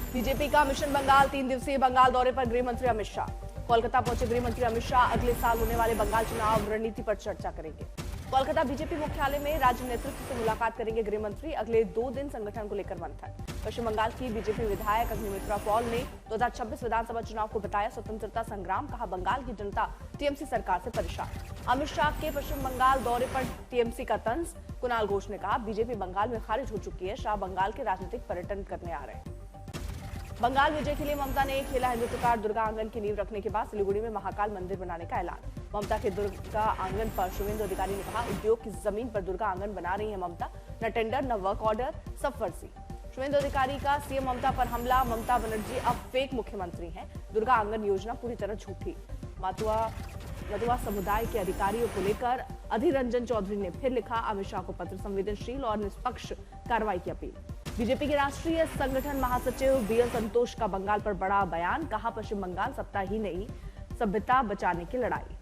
BJP का mission Bengal 3 दिवसीय बंगाल दौरे पर गृह मंत्री अमित शाह। कोलकाता पहुंचे गृह मंत्री अमित शाह अगले साल होने वाले बंगाल चुनाव रणनीति पर चर्चा करेंगे। कोलकाता बीजेपी मुख्यालय में राज्य नेतृत्व से मुलाकात करेंगे गृह मंत्री। अगले 2 दिन संगठन को लेकर मंथन। पश्चिम बंगाल की बीजेपी विधायक अग्निमित्रा पॉल ने 2026 विधानसभा चुनाव को बताया स्वतंत्रता संग्राम। कहा बंगाल की जनता टीएमसी सरकार से परेशान। अमित शाह के पश्चिम बंगाल दौरे पर टीएमसी का तंज। कुणाल घोष ने कहा बीजेपी बंगाल में खारिज हो चुकी है। शाह बंगाल के राजनीतिक पर्यटन करने आ रहे हैं। बंगाल विजय के लिए ममता ने खेला हिंदुत्वकार दुर्गा आंगन की नींव रखने के बाद सिलीगुड़ी में महाकाल मंदिर बनाने का ऐलान। ममता के दुर्गा आंगन पर शुभेंदु अधिकारी ने कहा उद्योग की जमीन पर दुर्गा आंगन बना रही है ममता। न टेंडर न वर्क ऑर्डर, सब फर्जी। शुभेंदु अधिकारी का सीएम ममता पर हमला। ममता बनर्जी अब फेक मुख्यमंत्री हैं। दुर्गा आंगन योजना पूरी तरह झूठी। मधुआ समुदाय के अधिकारियों को लेकर अधीर रंजन चौधरी ने फिर लिखा अमित शाह को पत्र। संवेदनशील और निष्पक्ष कार्रवाई की अपील। बीजेपी के राष्ट्रीय संगठन महासचिव बीएल संतोष का बंगाल पर बड़ा बयान। कहा पश्चिम बंगाल सत्ता ही नहीं सभ्यता बचाने की लड़ाई।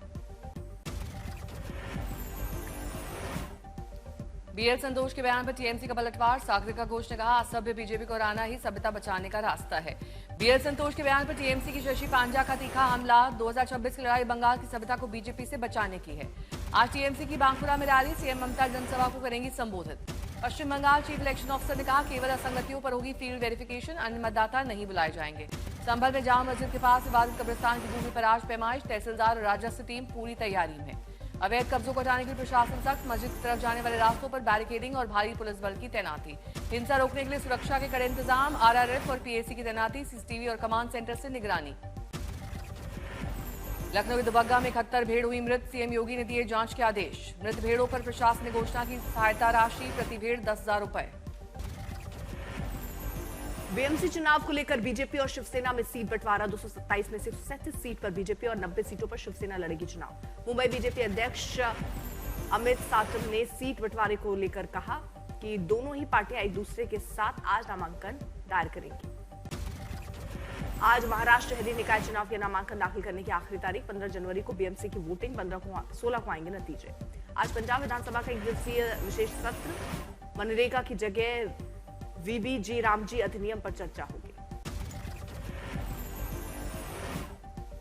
बीएल संतोष के बयान पर टीएमसी का पलटवार। सागरिका घोष ने कहा असभ्य बीजेपी को हराना ही सभ्यता बचाने का रास्ता है। बीएल संतोष के बयान पर टीएमसी की शशि पांजा का तीखा हमला। 2026 की लड़ाई बंगाल की सभ्यता को बीजेपी से बचाने की है। आज टीएमसी की बांकुरा में रैली। सीएम ममता जनसभा को करेंगी संबोधित। पश्चिम बंगाल चीफ इलेक्शन ऑफिसर ने कहा केवल असंगतियों पर होगी फील्ड वेरिफिकेशन, अन्य मतदाता नहीं बुलाए जाएंगे। संभल में जामा मस्जिद के पास विवादित कब्रिस्तान की भूमि पर आज पैमाइश। तहसीलदार और राजस्व टीम पूरी तैयारी में। अवैध कब्जों को हटाने के लिए प्रशासन सख्त। मस्जिद की तरफ जाने वाले रास्तों पर बैरिकेडिंग और भारी पुलिस बल की तैनाती। हिंसा रोकने के लिए सुरक्षा के कड़े इंतजाम। आरआरएफ और पीएसी की तैनाती। सीसीटीवी और कमांड सेंटर से निगरानी। लखनऊ के दुबग्गा में 71 भेड़ हुई मृत। सीएम योगी ने दिए जांच के आदेश। मृत भेड़ों पर प्रशासन ने घोषणा की सहायता राशि प्रति भेड़ 10,000 रुपए। बीएमसी चुनाव को लेकर बीजेपी और शिवसेना में सीट बंटवारा। 227 में से 37 सीट पर बीजेपी और 90 सीटों पर शिवसेना लड़ेगी चुनाव। मुंबई बीजेपी अध्यक्ष अमित साटम ने सीट बंटवारे को लेकर कहा कि दोनों ही पार्टियां एक दूसरे के साथ आज नामांकन दायर करेंगी। आज महाराष्ट्र शहरी निकाय चुनाव के नामांकन दाखिल करने की आखिरी तारीख। 15 जनवरी को बीएमसी की वोटिंग, 16 को आएंगे नतीजे। आज पंजाब विधानसभा का 1 दिवसीय विशेष सत्र। मनरेगा की जगह वीबीजी रामजी अधिनियम पर चर्चा होगी।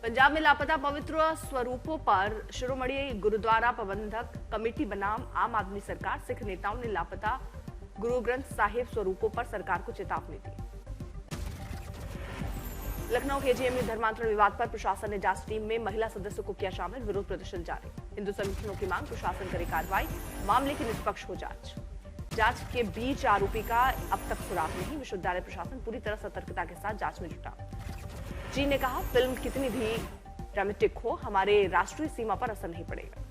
पंजाब में लापता पवित्र स्वरूपों पर शिरोमणि गुरुद्वारा प्रबंधक कमेटी बनाम आम आदमी सरकार। सिख नेताओं ने लापता गुरु ग्रंथ साहिब स्वरूपों पर सरकार को चेतावनी दी। लखनऊ केजीएमयू धर्मांतरण विवाद पर प्रशासन ने जांच टीम में महिला सदस्यों को किया शामिल। विरोध प्रदर्शन जारी। हिंदू संगठनों की मांग प्रशासन करे कार्रवाई। मामले की निष्पक्ष हो जांच के बीच आरोपी का अब तक सुराग नहीं। विश्वविद्यालय प्रशासन पूरी तरह सतर्कता के साथ जांच में जुटा। चीन ने कहा फिल्म कितनी भी ड्रामेटिक हो हमारे राष्ट्रीय सीमा पर असर नहीं पड़ेगा।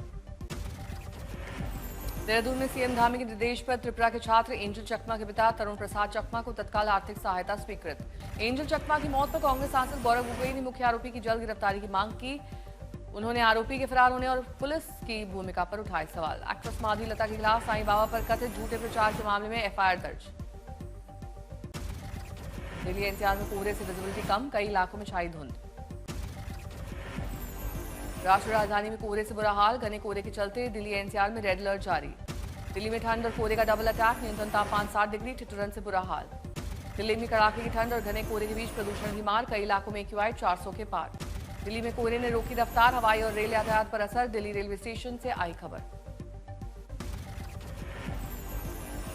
देहरादून में सीएम धामी के निर्देश पर त्रिपुरा के छात्र एंजल चकमा के पिता तरुण प्रसाद चकमा को तत्काल आर्थिक सहायता स्वीकृत। एंजल चकमा की मौत पर कांग्रेस सांसद गौरव गोगोई ने मुख्य आरोपी की जल्द गिरफ्तारी की मांग की। उन्होंने आरोपी के फरार होने और पुलिस की भूमिका पर उठाए सवाल। एक्ट्रेस माधवी लता के खिलाफ साईं बाबा पर कथित झूठे प्रचार के मामले में एफआईआर दर्ज। दिल्ली एनसीआर में कोहरे से विजिबिलिटी कम, कई इलाकों में छाई धुंध। राष्ट्रीय राजधानी में कोहरे से बुरा हाल, घने कोहरे के चलते दिल्ली एनसीआर में रेड अलर्ट जारी। दिल्ली में ठंड और कोहरे का डबल अटैक, न्यूनतम तापमान 7 डिग्री, ठिठुरन से बुरा हाल। दिल्ली में कड़ाके की ठंड और घने कोहरे के बीच प्रदूषण की मार, कई इलाकों में एक्यूआई 400 के पार। दिल्ली में कोहरे ने रोकी रफ्तार, हवाई और रेल यातायात पर असर। दिल्ली रेलवे स्टेशन से आई खबर।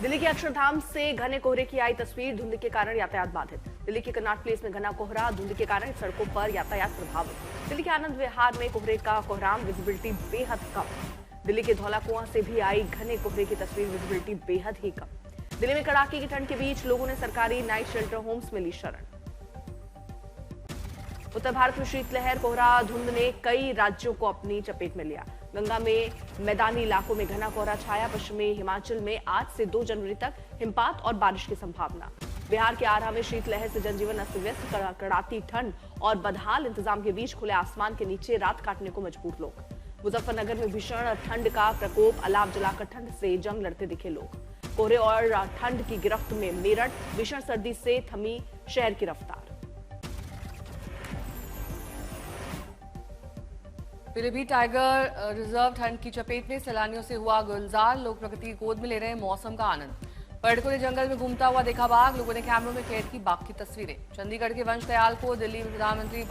दिल्ली के अक्षरधाम से घने कोहरे की आई तस्वीर, धुंध के कारण यातायात बाधित। दिल्ली के कन्नाट प्लेस में घना कोहरा, धुंध के कारण सड़कों पर यातायात प्रभावित। दिल्ली के आनंद विहार में कोहरे का कोहराम, विजिबिलिटी बेहद कम। दिल्ली के धौला कुआं से भी आई घने कोहरे की तस्वीर, विजिबिलिटी बेहद ही कम। दिल्ली में कड़ाके की ठंड के बीच लोगों ने सरकारी नाइट शेल्टर होम्स में ली शरण। उत्तर भारत में शीतलहर, कोहरा, धुंध ने कई राज्यों को अपनी चपेट में लिया। गंगा में मैदानी इलाकों में घना कोहरा छाया। पश्चिमी हिमाचल में आज से 2 जनवरी तक हिमपात और बारिश की संभावना। बिहार के आरा में शीतलहर से जनजीवन अस्त व्यस्त, कड़ाती ठंड और बदहाल इंतजाम के बीच खुले आसमान के नीचे रात काटने को मजबूर लोग। मुजफ्फरनगर में भीषण ठंड का प्रकोप, अलाव जलाकर ठंड से जंग लड़ते दिखे लोग। कोहरे और ठंड की गिरफ्त में मेरठ, भीषण सर्दी से थमी शहर की रफ्तार। पीलीभीत टाइगर रिजर्व ठंड की चपेट में, सैलानियों से हुआ गुलजार। लोग प्रकृति की गोद में ले रहे हैं मौसम का आनंद। पर्यटकों ने जंगल में घूमता हुआ देखा बाघ, लोगों ने कैमरों में कैद की बाघ की तस्वीरें। चंडीगढ़ के वंश दयाल को दिल्ली में प्रधानमंत्री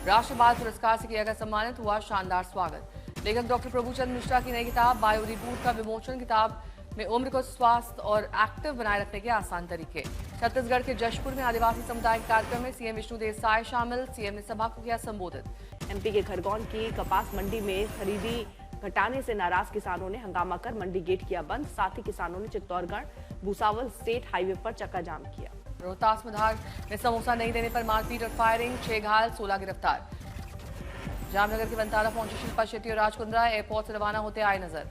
राष्ट्रीय बाल पुरस्कार से किया गया सम्मानित, हुआ शानदार स्वागत। लेखक डॉक्टर प्रभुचंद मिश्रा की नई किताब बायो रिबूट का विमोचन। किताब में उम्र को स्वस्थ और एक्टिव बनाए रखने के आसान तरीके। छत्तीसगढ़ के जशपुर में आदिवासी समुदाय के कार्यक्रम में सीएम विष्णुदेव साय शामिल, सीएम ने सभा को किया संबोधित। एमपी के खरगोन की कपास मंडी में खरीदी घटाने से नाराज किसानों ने हंगामा कर मंडी गेट किया बंद। साथ ही किसानों ने चित्तौड़गढ़ भूसावल स्टेट हाईवे पर चक्का जाम किया। रोहतास में धार में समोसा नहीं देने पर मारपीट और फायरिंग, 6 घायल 16 गिरफ्तार। जामनगर के वंताला पहुंची शिल्पा शेट्टी और राज कुंद्रा एयरपोर्ट से रवाना होते आए नजर।